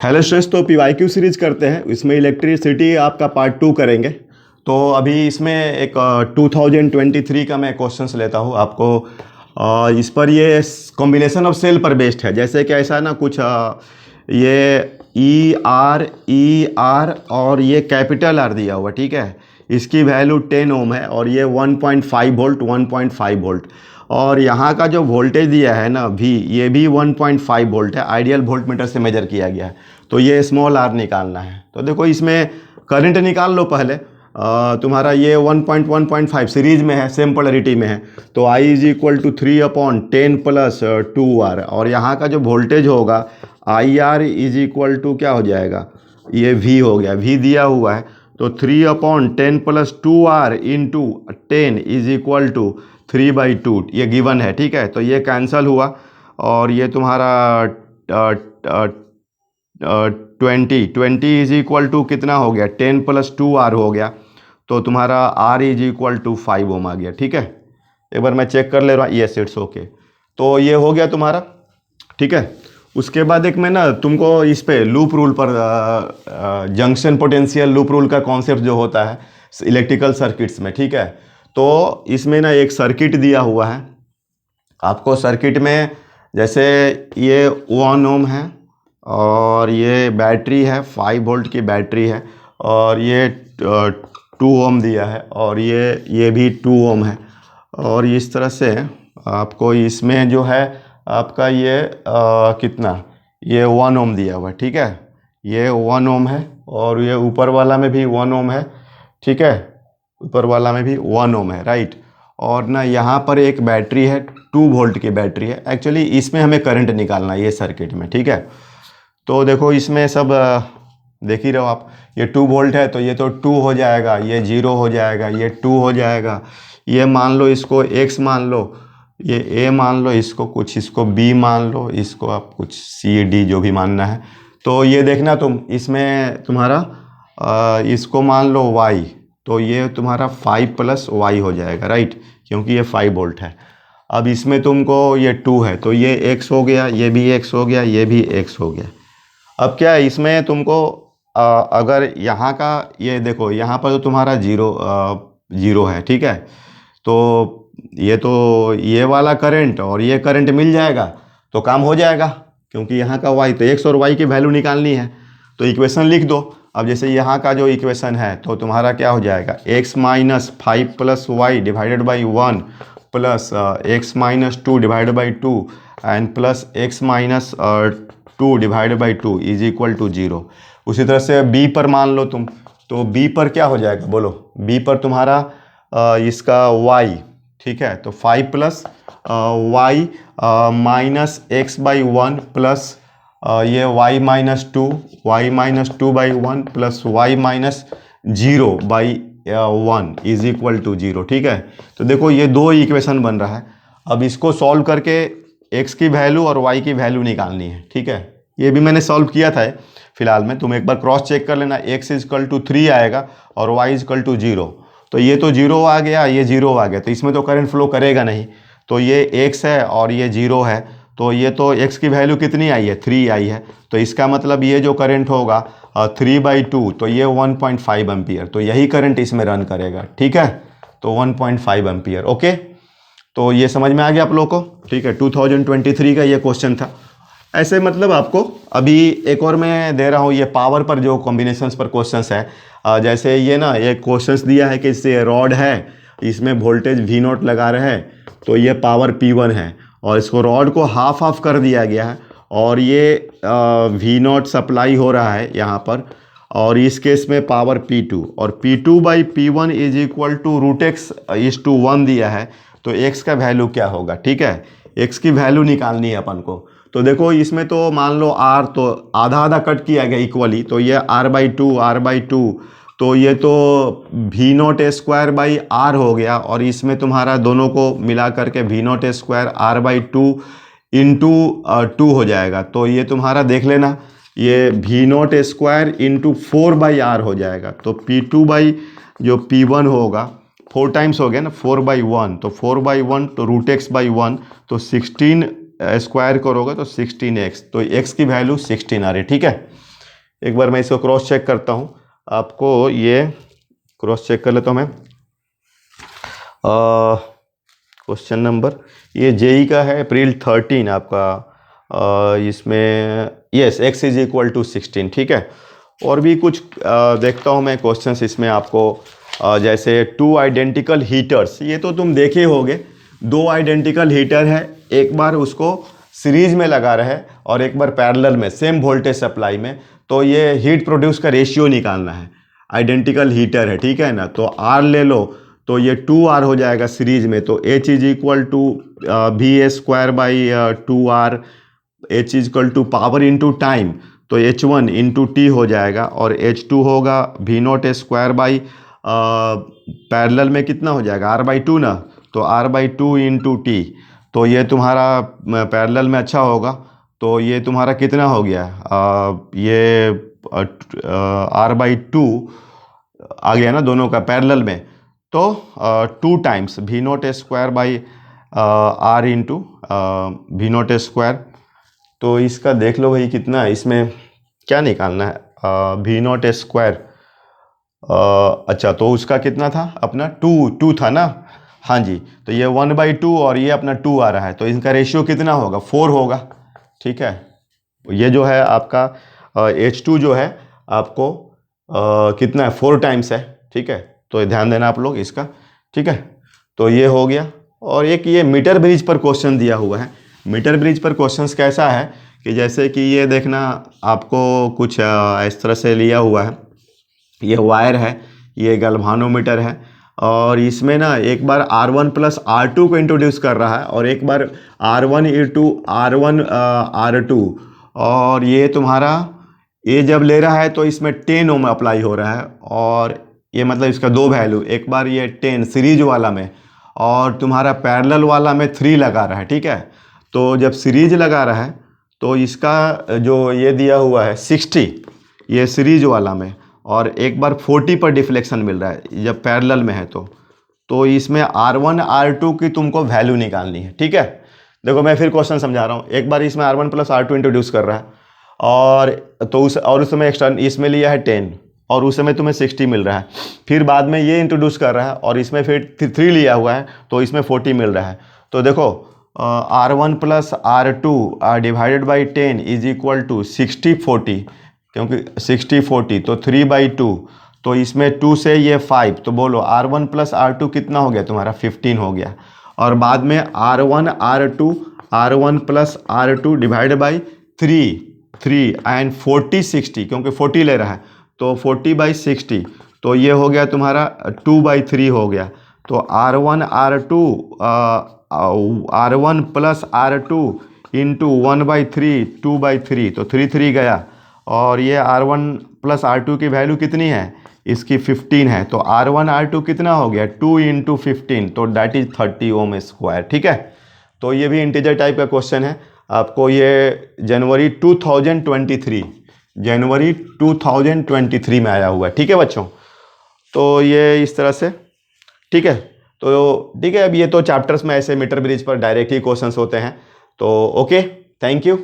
Hello students, तो PYQ series करते हैं। इसमें इलेक्ट्रिसिटी आपका पार्ट 2 करेंगे। तो अभी इसमें एक 2023 का मैं क्वेश्चंस लेता हूँ आपको। इस पर ये कॉम्बिनेशन ऑफ सेल पर बेस्ड है। जैसे कि ऐसा ना कुछ ये ई आर और ये कैपिटल आर दिया हुआ, ठीक है। इसकी वैल्यू 10 ओम है और ये 1.5 वोल्ट 1.5 वोल्ट। और यहाँ का जो वोल्टेज दिया है ना वी, ये भी 1.5 वोल्ट है। आइडियल वोल्ट मीटर से मेजर किया गया है। तो ये स्मॉल आर निकालना है। तो देखो इसमें करंट निकाल लो पहले। तुम्हारा ये 1.1.5 सीरीज में है, सेम पोलरिटी में है। तो I is equal to 3/10 plus 2R। और यहाँ का जो वोल्टेज होगा IR इज इक्वल टू क्या हो जाएगा, ये V हो गया। V दिया हुआ है तो 3/10 plus 2R into 10 is equal to 3/2, ये गिवन है, ठीक है। तो ये कैंसल हुआ और ये तुम्हारा 20 इज इक्वल टू कितना हो गया, 10 प्लस 2R हो गया। तो तुम्हारा R इज इक्वल टू 5 ओम आ गया, ठीक है। एक बार मैं चेक कर ले रहा हूँ, यस इट्स ओके। तो ये हो गया तुम्हारा, ठीक है। उसके बाद एक मैं ना तुमको इस पे लूप रूल पर जंक्शन पोटेंशियल लूप रूल का कॉन्सेप्ट जो होता है इलेक्ट्रिकल सर्किट्स में, ठीक है। तो इसमें ना एक सर्किट दिया हुआ है आपको। सर्किट में जैसे ये 1 ओम है और ये बैटरी है, 5 वोल्ट की बैटरी है। और ये 2 ओम दिया है और ये भी 2 ओम है। और इस तरह से आपको इसमें जो है आपका ये कितना, ये 1 ओम दिया हुआ है, ठीक है। ये 1 ओम है और ये ऊपर वाला में भी 1 ओम है, ठीक है। ऊपर वाला में भी 1 ओम है, राइट। और ना यहाँ पर एक बैटरी है, 2 वोल्ट की बैटरी है। एक्चुअली इसमें हमें करंट निकालना है ये सर्किट में, ठीक है। तो देखो इसमें सब देख ही रहो आप। ये 2 वोल्ट है तो ये तो 2 हो जाएगा, ये 0 हो जाएगा, ये 2 हो जाएगा। ये मान लो इसको x मान लो, ये a मान लो, इसको कुछ, इसको b मान लो, इसको आप कुछ c d जो भी मानना है। तो ये देखना तुम, इसमें तुम्हारा इसको मान लो y, तो ये तुम्हारा 5 प्लस y हो जाएगा, राइट, क्योंकि ये 5 वोल्ट है। अब इसमें तुमको ये 2 है तो ये x हो गया, ये भी x हो गया, ये भी x हो गया। अब क्या है इसमें तुमको अगर यहाँ का ये देखो, यहाँ पर तो तुम्हारा जीरो है, ठीक है। तो ये वाला करंट और ये करंट मिल जाएगा तो काम हो जाएगा, क्योंकि यहाँ का y, तो x और y की वैल्यू निकालनी है। तो इक्वेशन लिख दो। अब जैसे यहाँ का जो इक्वेशन है तो तुम्हारा क्या हो जाएगा, x minus 5 plus y divided by 1 plus x minus 2 divided by 2 and plus x minus 2 divided by 2 is equal to 0। उसी तरह से b पर मान लो तुम, तो b पर क्या हो जाएगा बोलो। b पर तुम्हारा इसका y, ठीक है। तो 5 plus y minus x by 1 plus ये y minus 2 by 1 plus y minus 0 by 1 is equal to 0, ठीक है। तो देखो ये दो इक्वेशन बन रहा है। अब इसको सॉल्व करके x की वैल्यू और y की वैल्यू निकालनी है, ठीक है। ये भी मैंने सॉल्व किया था फिलहाल में, तुम एक बार क्रॉस चेक कर लेना। x इजकल टू 3 आएगा और y इजकल टू 0। तो ये तो 0 आ गया, ये 0 आ गया, तो इसमें तो करंट फ्लो करेगा नहीं। तो ये x है और ये 0 है, तो ये तो x की वैल्यू कितनी आई है, 3 आई है। तो इसका मतलब ये जो करंट होगा 3/2, तो ये 1.5 एम्पियर। तो यही करंट इसमें रन करेगा, ठीक है। तो 1.5 एम्पियर, ओके। तो ये समझ में आ गया आप लोग को, ठीक है। 2023 का ये क्वेश्चन था। ऐसे मतलब आपको अभी एक और मैं दे रहा हूँ, ये पावर पर जो कॉम्बिनेशंस पर क्वेश्चंस है। जैसे ये ना एक क्वेश्चंस दिया है कि इससे रॉड है, इसमें वोल्टेज V0 लगा रहे हैं, तो ये पावर P1 है और इसको रॉड को हाफ हाफ कर दिया गया है और ये V0 सप्लाई हो रहा है यहाँ पर। और इस केस में पावर P2 और P2 by P1 is equal to √x is to 1 दिया है। तो x का वैल्यू क्या होगा, ठीक है। x की वैल्यू निकालनी है अपन को। तो देखो इसमें तो मान लो r, तो आधा आधा कट किया गया इक्वली, तो ये r/2 तो ये तो V0 स्क्वायर बाई r हो गया। और इसमें तुम्हारा दोनों को मिला करके V0 स्क्वायर r/2 इंटू 2 हो जाएगा। तो ये तुम्हारा देख लेना, ये V0 स्क्वायर इंटू 4/r हो जाएगा। तो P2 बाई जो P1 होगा 4 टाइम्स हो गया ना, 4/1, तो 4/1 तो √x/1, तो 16 स्क्वायर करोगे तो 16x, तो x की वैल्यू 16 आ रही है, ठीक है। एक बार मैं इसको क्रॉस चेक करता हूँ, आपको ये क्रॉस चेक कर लेता हूँ मैं। क्वेश्चन नंबर ये जेई का है, अप्रैल 13 आपका। इसमें yes x is equal to 16, ठीक है। और भी कुछ देखता हूँ मैं क्वेश्चंस इसमें आपको। जैसे 2 आइडेंटिकल हीटर्स, ये तो तुम देखे होगे। 2 आइडेंटिकल हीटर है, एक बार उसको सीरीज में लगा रहा है और एक बार पैरेलल में सेम वोल्टेज सप्लाई में। तो ये हीट प्रोड्यूस का रेशियो निकालना है। आइडेंटिकल हीटर है, ठीक है ना। तो आर ले लो, तो ये 2R हो जाएगा सीरीज में। तो H is equal to VA² by 2R, H is equal to power into time, तो H1 इंटू टी हो जाएगा। और H2 होगा V0² बाई पैरेलल में कितना हो जाएगा, R/2 ना, तो R/2 इंटू टी। तो ये तुम्हारा पैरेलल में अच्छा होगा, तो ये तुम्हारा कितना हो गया, ये R/2 आ गया ना दोनों का पैरेलल में। तो 2 times V0² by R into V0²। तो इसका देख लो भाई कितना है, इसमें क्या निकालना है, V0²। अच्छा, तो उसका कितना था अपना, 2 था ना। हाँ जी, तो ये 1/2 और ये अपना 2 आ रहा है, तो इनका रेशियो कितना होगा, 4 होगा, ठीक है। ये जो है आपका H2 जो है आपको कितना है, 4 टाइम्स है, ठीक है। तो ध्यान देना आप लोग इसका, ठीक है। तो ये हो गया। और एक ये मीटर ब्रिज पर क्वेश्चन दिया हुआ है। मीटर ब्रिज पर क्वेश्चंस कैसा है कि जैसे कि ये देखना, आपको कुछ इस तरह से लिया हुआ है, ये वायर है, ये गैल्वानोमीटर है, और इसमें ना एक बार R1 प्लस R2 को इंट्रोड्यूस कर रहा है और एक बार R1 इंटू R1 R2। और ये तुम्हारा ये जब ले रहा है तो इसमें 10 ओम अप्लाई हो रहा है, और ये मतलब इसका 2 वैल्यू, एक बार ये 10 सीरीज वाला में और तुम्हारा पैरेलल वाला में 3 लगा रहा है, ठीक है। तो जब सीरीज लगा रहा है तो इसका जो ये दिया हुआ है 60, ये सीरीज वाला में, और एक बार 40 पर डिफ्लेक्शन मिल रहा है जब पैरेलल में है। तो इसमें R1 R2 की तुमको वैल्यू निकालनी है, ठीक है। देखो मैं फिर क्वेश्चन समझा रहा हूँ। एक बार इसमें R1 प्लस R2 इंट्रोड्यूस कर रहा है, और तो उस समय एक्स्ट्रा इसमें लिया है 10 और उस समय तुम्हें 60 मिल रहा है। फिर बाद में ये इंट्रोड्यूस कर रहा है और इसमें फिर 3 लिया हुआ है, तो इसमें 40 मिल रहा है। तो देखो R1 plus R2 divided by 10 is equal to 60/40, क्योंकि 60/40 तो 3/2, तो इसमें 2 से ये 5, तो बोलो R1 प्लस R2 कितना हो गया तुम्हारा, 15 हो गया। और बाद में R1 plus R2 divided by 3 and 40/60, क्योंकि 40 ले रहा है, तो 40/60, तो ये हो गया तुम्हारा 2/3 हो गया। तो R1 प्लस R2 इंटू 1/3 2/3, तो 3 गया। और ये R1 प्लस R2 की वैल्यू कितनी है, इसकी 15 है। तो R1 R2 कितना हो गया, 2 इंटू 15, तो डैट इज 30 ओम स्क्वायर, ठीक है। तो ये भी इंटीजर टाइप का क्वेश्चन है। आपको ये जनवरी 2023 में आया हुआ है, ठीक है बच्चों। तो ये इस तरह से, ठीक है। तो ठीक है, अब ये तो चैप्टर्स में ऐसे मीटर ब्रिज पर डायरेक्टली क्वेश्चंस होते हैं। तो ओके, थैंक यू।